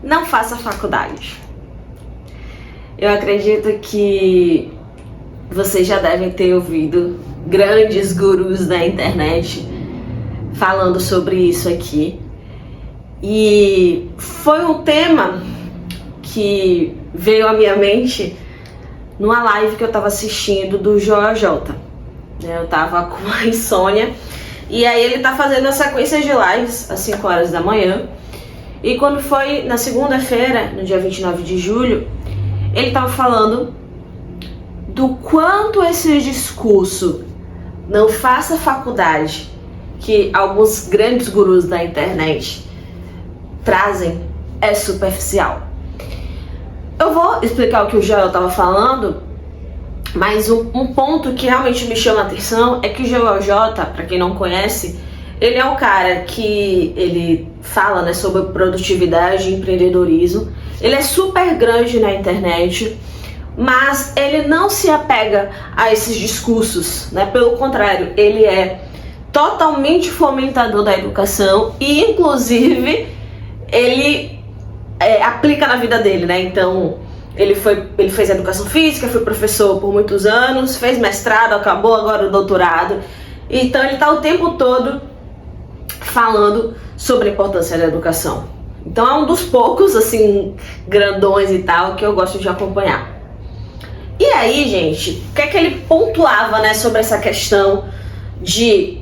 não faça faculdade. Eu acredito que vocês já devem ter ouvido grandes gurus da internet falando sobre isso aqui. E foi um tema que veio à minha mente numa live que eu tava assistindo do Joel J. Eu tava com a insônia e aí ele tá fazendo a sequência de lives às 5 horas da manhã. E quando foi na segunda-feira, no dia 29 de julho, ele tava falando do quanto esse discurso não faça faculdade que alguns grandes gurus da internet trazem é superficial. Eu vou explicar o que o Joel estava falando, mas um ponto que realmente me chama a atenção é que o Joel J, para quem não conhece, ele é um cara que ele fala, né, sobre produtividade e empreendedorismo. Ele é super grande na internet, mas ele não se apega a esses discursos, né? Pelo contrário, ele é totalmente fomentador da educação e, inclusive, ele aplica na vida dele, né? Então, ele fez educação física, foi professor por muitos anos, fez mestrado, acabou agora o doutorado. Então, ele está o tempo todo falando sobre a importância da educação. Então, é um dos poucos, assim, grandões e tal, que eu gosto de acompanhar. E aí, gente, o que é que ele pontuava, né, sobre essa questão de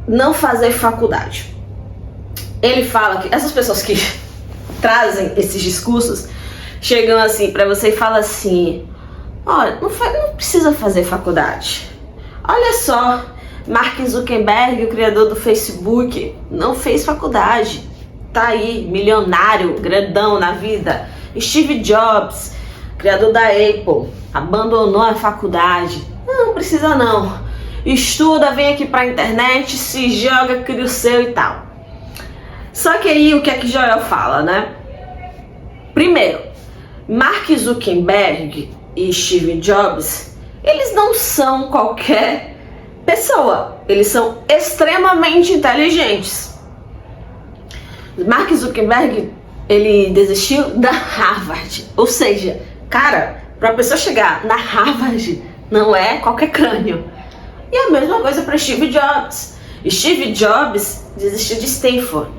não fazer faculdade? Ele fala que essas pessoas que trazem esses discursos chegam assim pra você e falam assim: olha, não precisa fazer faculdade. Olha só, Mark Zuckerberg, o criador do Facebook, não fez faculdade, tá aí, milionário, grandão na vida. Steve Jobs, criador da Apple, abandonou a faculdade. Não precisa não, estuda, vem aqui pra internet, se joga, cria o seu e tal. Só que aí o que é que Joel fala, né? Primeiro, Mark Zuckerberg e Steve Jobs, eles não são qualquer pessoa, eles são extremamente inteligentes. Mark Zuckerberg, ele desistiu da Harvard, ou seja, cara, para a pessoa chegar na Harvard não é qualquer crânio. E a mesma coisa para Steve Jobs. Steve Jobs desistiu de Stanford,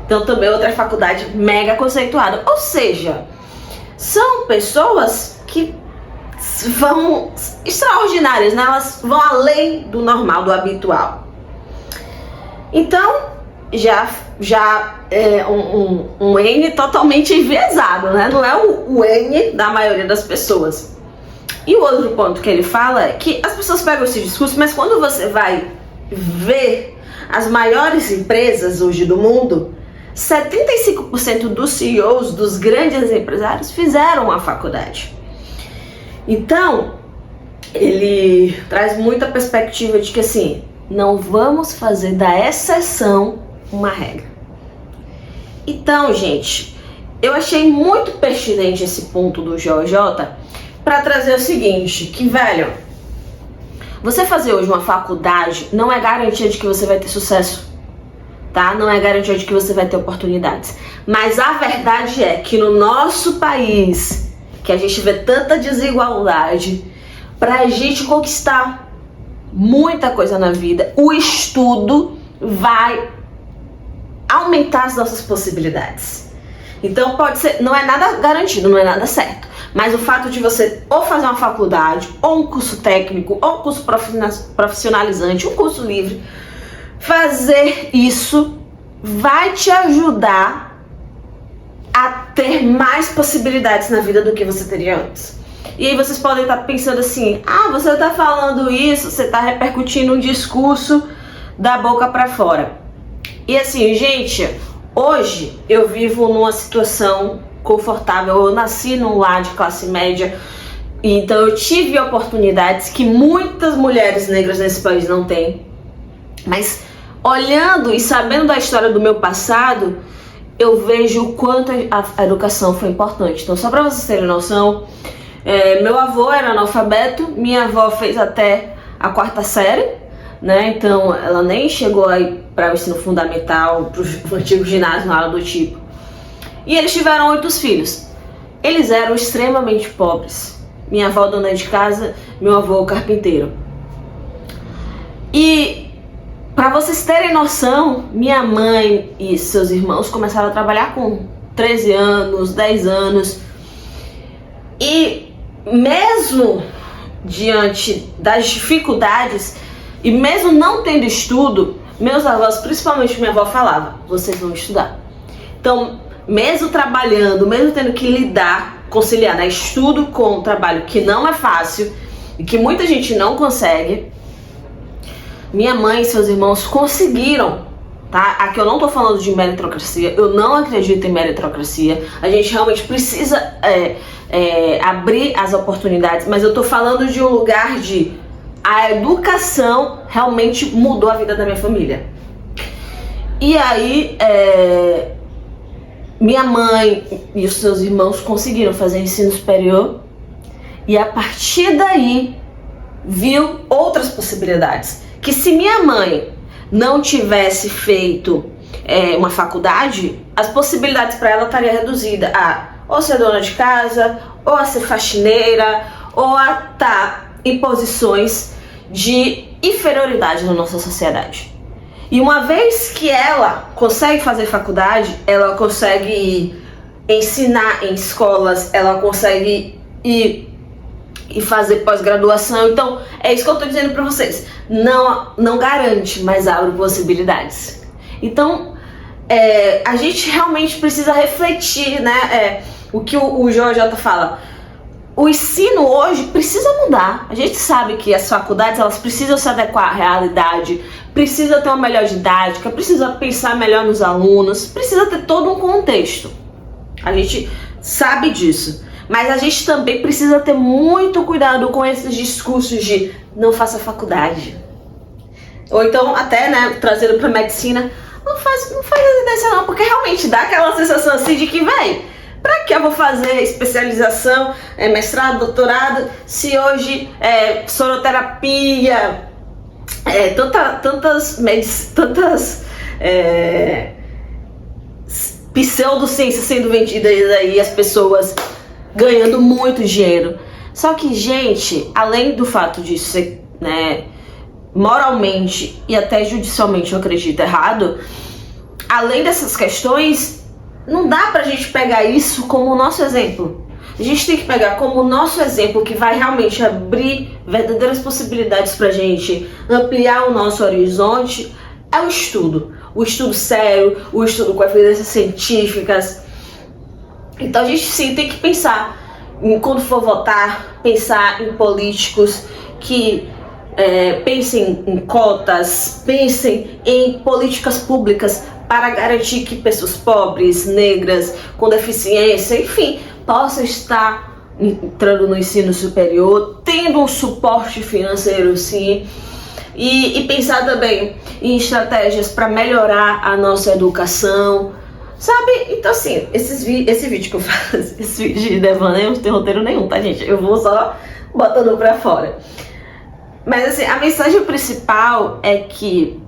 então também outra faculdade mega conceituada. Ou seja, são pessoas que vão extraordinárias, né? Elas vão além do normal, do habitual. Então já é um N totalmente enviesado, né? Não é o N da maioria das pessoas. E o outro ponto que ele fala é que as pessoas pegam esse discurso, mas quando você vai ver as maiores empresas hoje do mundo, 75% dos CEOs, dos grandes empresários, fizeram a faculdade. Então, ele traz muita perspectiva de que assim, não vamos fazer da exceção uma regra. Então, gente, eu achei muito pertinente esse ponto do GeoJ para trazer o seguinte, que, velho, você fazer hoje uma faculdade não é garantia de que você vai ter sucesso, tá? Não é garantia de que você vai ter oportunidades. Mas a verdade é que no nosso país, que a gente vê tanta desigualdade, pra gente conquistar muita coisa na vida, o estudo vai aumentar as nossas possibilidades. Então pode ser, não é nada garantido, não é nada certo, mas o fato de você ou fazer uma faculdade, ou um curso técnico, ou um curso profissionalizante, um curso livre, fazer isso vai te ajudar a ter mais possibilidades na vida do que você teria antes. E aí vocês podem estar pensando assim, ah, você está falando isso, você está repercutindo um discurso da boca para fora. E assim, gente, hoje eu vivo numa situação confortável, eu nasci num lar de classe média, então eu tive oportunidades que muitas mulheres negras nesse país não têm. Mas olhando e sabendo da história do meu passado, eu vejo o quanto a educação foi importante. Então, só para vocês terem noção, meu avô era analfabeto, minha avó fez até a 4ª série, né? Então ela nem chegou aí para o ensino fundamental, para o antigo ginásio, nada do tipo. E eles tiveram 8 filhos. Eles eram extremamente pobres. Minha avó dona de casa, meu avô carpinteiro. E para vocês terem noção, minha mãe e seus irmãos começaram a trabalhar com 13 anos, 10 anos. E mesmo diante das dificuldades, e mesmo não tendo estudo, meus avós, principalmente minha avó, falava: vocês vão estudar. Então, mesmo trabalhando, mesmo tendo que lidar, conciliar, né, estudo com o trabalho, que não é fácil e que muita gente não consegue, minha mãe e seus irmãos conseguiram, tá? Aqui eu não tô falando de meritocracia, eu não acredito em meritocracia. A gente realmente precisa abrir as oportunidades, mas eu tô falando de um lugar de a educação realmente mudou a vida da minha família. E aí, minha mãe e os seus irmãos conseguiram fazer ensino superior e a partir daí viu outras possibilidades. Que se minha mãe não tivesse feito uma faculdade, as possibilidades para ela estariam reduzidas a ou ser dona de casa, ou a ser faxineira, ou a estar em posições de inferioridade na nossa sociedade. E uma vez que ela consegue fazer faculdade, ela consegue ensinar em escolas, ela consegue ir e fazer pós-graduação. Então, é isso que eu tô dizendo pra vocês. Não garante, mas abre possibilidades. Então, a gente realmente precisa refletir, né? O que o JJ fala. O ensino hoje precisa mudar. A gente sabe que as faculdades, elas precisam se adequar à realidade, precisa ter uma melhor didática, precisa pensar melhor nos alunos, precisa ter todo um contexto. A gente sabe disso. Mas a gente também precisa ter muito cuidado com esses discursos de não faça faculdade. Ou então até, né, trazendo pra medicina, não faz residência não, porque realmente dá aquela sensação assim de que, véi, pra que eu vou fazer especialização, mestrado, doutorado, se hoje soroterapia, tantas pseudociências sendo vendidas aí, as pessoas ganhando muito dinheiro. Só que, gente, além do fato de ser, né, moralmente e até judicialmente, eu acredito, errado, além dessas questões, não dá pra gente pegar isso como o nosso exemplo. A gente tem que pegar como o nosso exemplo que vai realmente abrir verdadeiras possibilidades pra gente, ampliar o nosso horizonte, é o estudo sério, o estudo com evidências científicas. Então a gente sim tem que pensar, quando for votar, pensar em políticos que pensem em cotas, pensem em políticas públicas para garantir que pessoas pobres, negras, com deficiência, enfim, possam estar entrando no ensino superior, tendo um suporte financeiro sim, e pensar também em estratégias para melhorar a nossa educação, sabe? Então assim, esse vídeo que eu faço, esse vídeo de devaneio, não tem roteiro nenhum, tá, gente? Eu vou só botando pra fora. Mas assim, a mensagem principal é que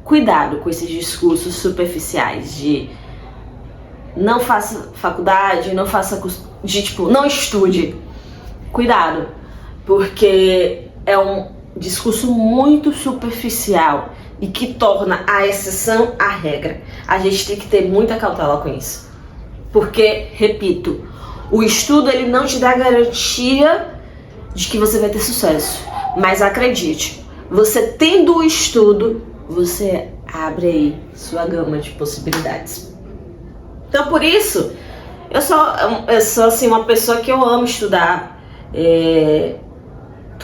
cuidado com esses discursos superficiais de não faça faculdade, não faça de tipo, não estude. Cuidado, porque é um discurso muito superficial e que torna a exceção a regra. A gente tem que ter muita cautela com isso. Porque, repito, o estudo ele não te dá garantia de que você vai ter sucesso. Mas acredite, você tendo o estudo, você abre aí sua gama de possibilidades. Então por isso, eu sou assim, uma pessoa que eu amo estudar.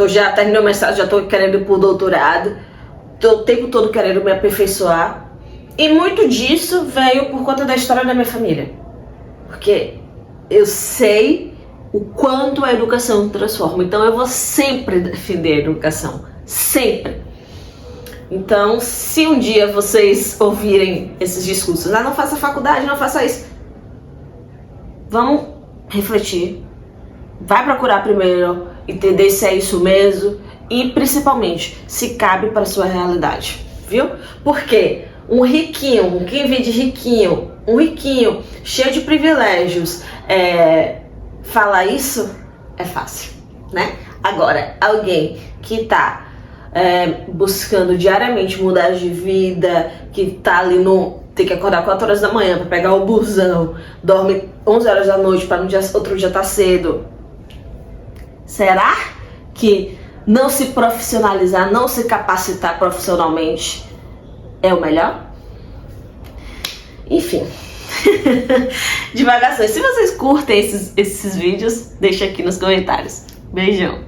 Já terminei o mestrado, já estou querendo ir pro doutorado. Tô o tempo todo querendo me aperfeiçoar. E muito disso veio por conta da história da minha família. Porque eu sei o quanto a educação transforma. Então eu vou sempre defender a educação. Sempre. Então, se um dia vocês ouvirem esses discursos, não faça faculdade, não faça isso, vamos refletir. Vai procurar primeiro, entender se é isso mesmo e principalmente se cabe para a sua realidade, viu? Porque um riquinho, quem vem de riquinho, um riquinho, cheio de privilégios, falar isso é fácil, né? Agora, alguém que tá buscando diariamente mudar de vida, que tá ali tem que acordar 4 horas da manhã para pegar o busão, dorme 11 horas da noite para outro dia tá cedo. Será que não se profissionalizar, não se capacitar profissionalmente é o melhor? Enfim. Divagações. Se vocês curtem esses vídeos, deixa aqui nos comentários. Beijão.